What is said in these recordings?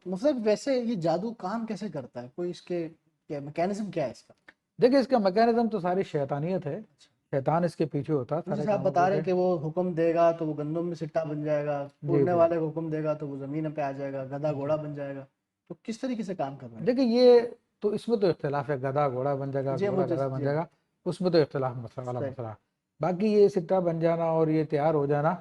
مطلب ویسے یہ جادو کام کیسے کرتا ہے؟ کوئی اس کے میکینزم کیا ہے اس کا؟ دیکھیں اس کا میکینزم تو ساری شیطانیت ہے، شیطان اس کے پیچھے ہوتا ہے سارے جیسے آپ کاموں بتا کے رہے ہیں پیچھے۔ کہ وہ حکم دے گا تو وہ گندم میں سٹا بن جائے گا، جی اڑنے جی والے کو حکم دے گا تو وہ زمین پہ آ جائے گا، گدھا جی گھوڑا بن جائے گا، تو کس طریقے سے کام کر رہے ہیں؟ دیکھیں یہ تو اس میں تو اختلاف ہے، گدھا گھوڑا بن جائے گا، جی گھوڑا مجھے گدھا بن جی جائے گا، اس میں تو اختلاف والا صحیح۔ مسئلہ ہے۔ باقی یہ سٹا بن جانا اور یہ تیار ہو جانا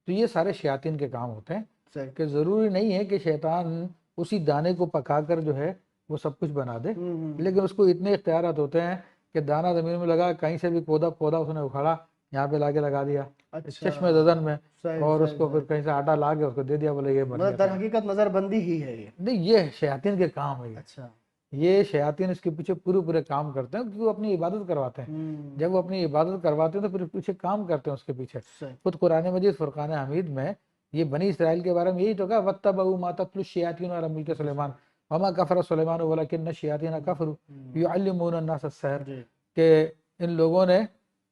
تو یہ سارے شیاطین کے کام ہوتے ہیں، صحیح۔ کہ ضروری نہیں ہے کہ شیطان اسی دانے کو پکا کر جو ہے وہ سب کچھ بنا دے، لیکن اس کو اتنے اختیارات ہوتے ہیں کہ دانہ زمین میں لگا، کہیں سے بھی پودا اس نے اکھاڑا یہاں پہ لا کے لگا دیا اچھا چشمے زدن میں، صحیح اور اس صحیح کو پھر صحیح۔ کہیں سے آٹا لا کے اس کو دے دیا، بولے یہ بن گیا مطلب در تیار۔ حقیقت نظر بندی ہی ہے یہ؟ نہیں یہ شیاطین کے کام ہے، اچھا۔ یہ شیاطین اس کے پیچھے پورے کام کرتے ہیں کیونکہ وہ اپنی عبادت کرواتے ہیں۔ جب وہ اپنی عبادت کرواتے ہیں تو پھر پیچھے کام کرتے ہیں اس کے پیچھے۔ صحیح۔ خود قرآن مجید فرقان حمید میں یہ بنی اسرائیل کے بارے میں یہی تو کہا وَاتَّبَعُوا مَا تَتْلُو الشَّيَاطِينُ عَلَىٰ مُلْكِ سُلَيْمَانَ وَمَا كَفَرَ سُلَيْمَانُ وَلَٰكِنَّ الشَّيَاطِينَ كَفَرُوا يُعَلِّمُونَ النَّاسَ السِّحْرَ، جی کہ ان لوگوں نے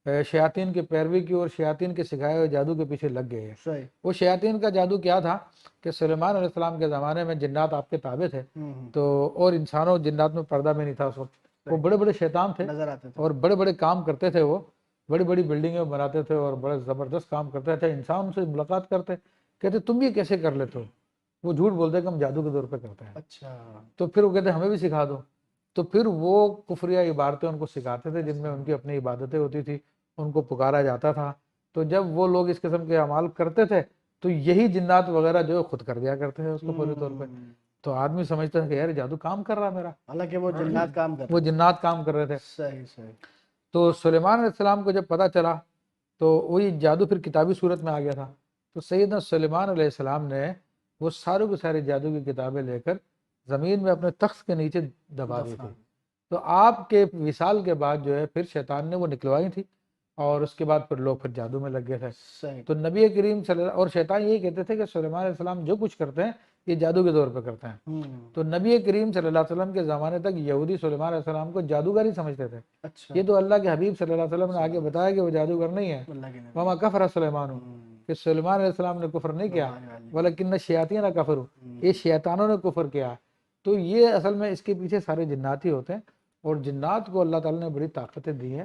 شیاطین کی پیروی کی اور شیاطین کے سکھائے ہوئے جادو کے پیچھے لگ گئے ہیں۔ صحیح۔ وہ شیاطین کا جادو کیا تھا کہ سلیمان علیہ السلام کے زمانے میں جنات آپ کے تابع تھے، تو اور انسانوں جنات میں پردہ بھی نہیں تھا اس وقت، وہ بڑے بڑے شیطان تھے نظر آتے تھے۔ اور بڑے بڑے کام کرتے تھے، وہ بڑی بڑی بلڈنگیں بناتے تھے اور بڑے زبردست کام کرتے تھے۔ انسان سے ملاقات کرتے کہتے تم یہ کیسے کر لیتے ہو؟ وہ جھوٹ بولتے کہ ہم جادو کے دور پہ کرتے ہیں۔ اچھا۔ تو پھر وہ کہتے ہمیں بھی سکھا دو، تو پھر وہ کفریہ عبارتیں ان کو سکھاتے تھے جن میں ان کی اپنی عبادتیں ہوتی تھی، ان کو پکارا جاتا تھا۔ تو جب وہ لوگ اس قسم کے اعمال کرتے تھے تو یہی جنات وغیرہ جو خود کر دیا کرتے ہیں اس کو پوری طور پہ، تو آدمی سمجھتا ہے کہ یار جادو کام کر رہا ہے میرا، حالانکہ وہ جنات کام کر وہ رہے تھے۔ جنات کام کر رہے تھے۔ صحیح صحیح۔ تو سلیمان علیہ السلام کو جب پتہ چلا تو وہی جادو پھر کتابی صورت میں آ گیا تھا، تو سیدنا سلیمان علیہ السلام نے وہ سارے کے سارے جادو کی کتابیں لے کر زمین میں اپنے تخت کے نیچے دبا دی تھی۔ تو آپ کے وصال کے بعد جو ہے پھر شیطان نے وہ نکلوائی تھی، اور اس کے بعد پھر لوگ پھر جادو میں لگ گئے تھے۔ صحیح۔ تو نبی کریم صلی اللہ اور شیطان یہی کہتے تھے کہ سلیمان علیہ السلام جو کچھ کرتے ہیں یہ جادو کے دور پہ کرتے ہیں۔ تو نبی کریم صلی اللہ علیہ وسلم کے زمانے تک یہودی سلیمان علیہ السلام کو جادوگر ہی سمجھتے تھے۔ اچھا۔ یہ تو اللہ کے حبیب صلی اللہ علیہ وسلم نے آگے بتایا کہ وہ جادوگر نہیں ہے، اللہ کے نبی۔ وما کفر سلیمان، کہ سلیمان علیہ السلام نے کفر نہیں کیا، ولیکن الشیاطین کفروا، یہ شیطانوں نے کفر کیا۔ تو یہ اصل میں اس کے پیچھے سارے جنات ہی ہوتے ہیں، اور جنات کو اللہ تعالیٰ نے بڑی طاقتیں دی ہیں۔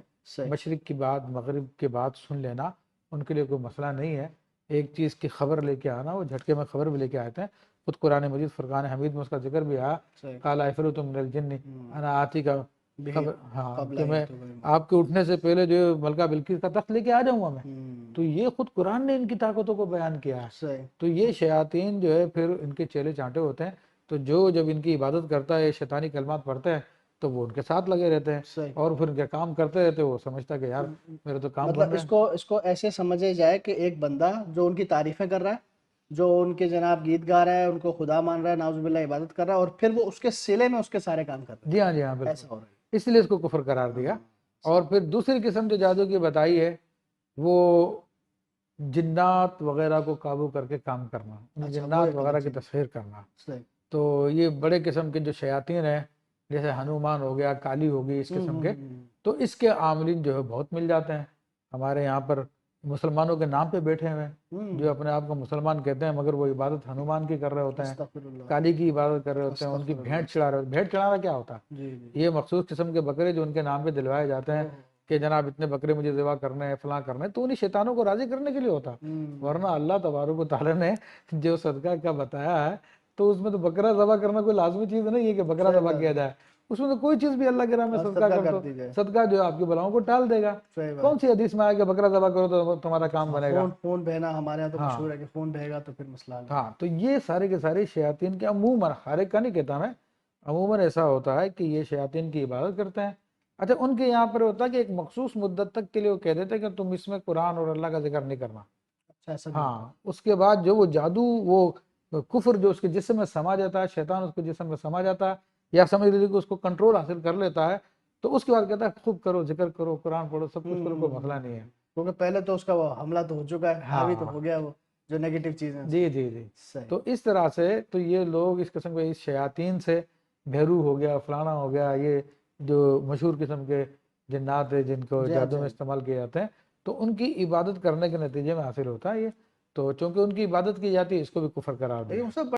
مشرق کی بات مغرب کی بات سن لینا ان کے لیے کوئی مسئلہ نہیں ہے، ایک چیز کی خبر لے کے آنا وہ جھٹکے میں خبر بھی لے کے آتے ہیں۔ خود قرآن مجید فرقان حمید میں اس کا ذکر بھی آیا، قال عفریت من الجن انا آتی کا خبر، ہاں کہ میں آپ کے اٹھنے سے پہلے جو ملکہ بلقیس کا تخت لے کے آ جاؤں گا میں۔ تو یہ خود قرآن نے ان کی طاقتوں کو بیان کیا ہے۔ تو یہ شیاطین جو ہے پھر ان کے چیلے چانٹے ہوتے ہیں، تو جو جب ان کی عبادت کرتا ہے شیطانی کلمات پڑھتے ہیں تو وہ ان کے ساتھ لگے رہتے ہیں، اور پھر ان کے کام کرتے رہتے ہیں۔ وہ سمجھتا کہ یار میرے تو کام بن مطلب رہے ہیں۔ اس کو ایسے سمجھے جائے کہ ایک بندہ جو ان کی تعریفیں کر رہا ہے، جو ان کے جناب گیت گا رہا ہے، ان کو خدا مان رہا ہے، نعوذ باللہ عبادت کر رہا ہے، اور پھر وہ اس کے صلے میں اس کے سارے کام کر رہا ہے۔ جی ہاں جی ہاں ایسا ہو بالکل، رہا ہے۔ اس لیے اس کو کفر قرار دیا۔ اور پھر دوسری قسم جو جادو کی بتائی ہے وہ جنات وغیرہ کو قابو کر کے کام کرنا، جنات وغیرہ کی تصویر کرنا۔ تو یہ بڑے قسم کے جو شیاطین ہیں جیسے ہنومان ہو گیا، کالی ہوگی، اس قسم کے، تو اس کے عاملین جو ہے بہت مل جاتے ہیں ہمارے یہاں پر۔ مسلمانوں کے نام پہ بیٹھے ہوئے ہیں جو اپنے آپ کو مسلمان کہتے ہیں، مگر وہ عبادت ہنومان کی کر رہے ہوتے ہیں، کالی کی عبادت کر رہے ہوتے ہیں، ان کی بھینٹ چڑھا رہے ہوتے ہیں۔ بھینٹ چڑھانا کیا ہوتا ہے؟ یہ مخصوص قسم کے بکرے جو ان کے نام پہ دلوائے جاتے ہیں کہ جناب اتنے بکرے مجھے ذبح کرنے ہیں، فلاں کرنے ہیں، تو انہیں شیطانوں کو راضی کرنے کے لیے ہوتا۔ ورنہ اللہ تبارک و تعالیٰ نے جو صدقہ کا بتایا ہے تو اس میں تو بکرا ذبح کرنا کوئی لازمی چیز نہیں ہے کہ بکرا ذبح کیا جائے، اس میں تو کوئی چیز بھی اللہ کے راہ میں صدقہ کر دو، صدقہ جو آپ کی بلاؤں کو ٹال دے گا۔ کون سی حدیث میں آئے کہ بکرا ذبح کرو تو تمہارا کام بنے گا؟ خون بہنا ہمارے یہاں تو مشہور ہے کہ خون بہے گا تو پھر مسئلہ ہے۔ ہاں، تو یہ سارے کے سارے شیاطین کے عموماً، ہر ایک کا نہیں کہتا میں، عموماً ایسا ہوتا ہے کہ یہ شیاطین کی عبادت کرتے ہیں۔ اچھا ان کے یہاں پر ہوتا ہے کہ ایک مخصوص مدت تک کے لیے وہ کہہ دیتے کہ تم اس میں قرآن اور اللہ کا ذکر نہیں کرنا۔ ہاں، اس کے بعد جو وہ جادو، وہ کفر جو اس کے جسم میں سما جاتا ہے، شیطان اس کے جسم میں سما جاتا ہے، یا سمجھ لیجیے کہ اس کو کنٹرول حاصل کر لیتا ہے، تو اس کے بعد کہتا ہے خوب کرو، ذکر کرو، قرآن پڑھو، سب کچھ کرو، کوئی مسئلہ نہیں ہے، کیونکہ پہلے تو اس کا وہ حملہ تو ہو چکا ہے، حاوی تو ہو گیا وہ جو نیگیٹو چیزیں۔ جی جی جی۔ تو اس طرح سے تو یہ لوگ اس قسم کے شیاطین سے، بھیرو ہو گیا، فلانا ہو گیا، یہ جو مشہور قسم کے جنات ہیں جن کو جادو میں استعمال کیے جاتے ہیں، تو ان کی عبادت کرنے کے نتیجے میں حاصل ہوتا ہے یہ۔ تو چونکہ ان کی عبادت کی جاتی ہے اس کو بھی کفر قرار دیا۔